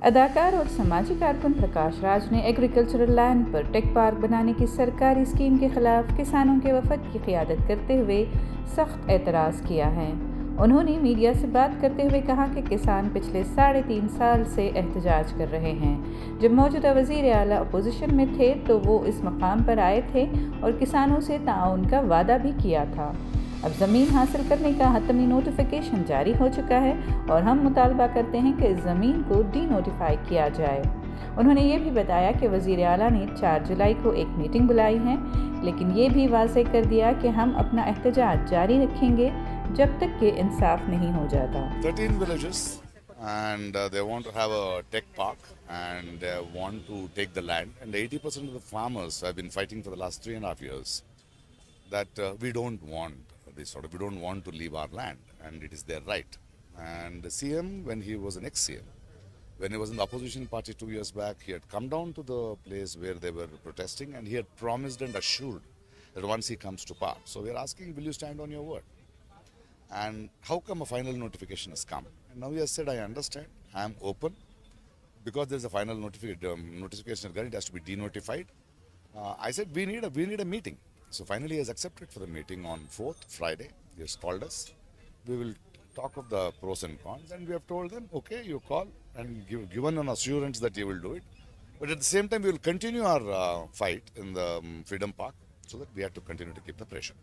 اداکار اور سماجی کارکن پرکاش راج نے ایگریکلچرل لینڈ پر ٹیک پارک بنانے کی سرکاری اسکیم کے خلاف کسانوں کے وفد کی قیادت کرتے ہوئے سخت اعتراض کیا ہے۔ انہوں نے میڈیا سے بات کرتے ہوئے کہا کہ کسان پچھلے 3.5 سال سے احتجاج کر رہے ہیں۔ جب موجودہ وزیراعلی اپوزیشن میں تھے تو وہ اس مقام پر آئے تھے اور کسانوں سے تعاون کا وعدہ بھی کیا تھا۔ اب زمین حاصل کرنے کا حتمی نوٹیفیکیشن جاری ہو چکا ہے اور ہم مطالبہ کرتے ہیں کہ اس زمین کو ڈی نوٹیفائی کیا جائے۔ انہوں نے یہ بھی بتایا کہ وزیراعلی نے 4 جولائی کو ایک میٹنگ بلائی ہے، لیکن یہ بھی واضح کر دیا کہ ہم اپنا احتجاج جاری رکھیں گے جب تک کہ انصاف نہیں ہو جاتا۔ 13 villages and they want to have a tech park and they want to take the land, and 80% of the farmers have been fighting for the last 3.5 years that we don't want this sort of, we don't want to leave our land and it is their right. And the CM, when he was an ex-CM, when he was in the opposition party 2 years back, he had come down to the place where they were protesting and he had promised and assured that once he comes to power. So we are asking, will you stand on your word? And how come a final notification has come? And now he has said, I understand, I am open, because there is a final notification, it has to be denotified. I said, we need a meeting. So finally he has accepted for the meeting on 4th, Friday. He has called us. We will talk of the pros and cons, and we have told them, okay, you call, and given an assurance that you will do it. But at the same time, we will continue our fight in the Freedom Park, so that we have to continue to keep the pressure.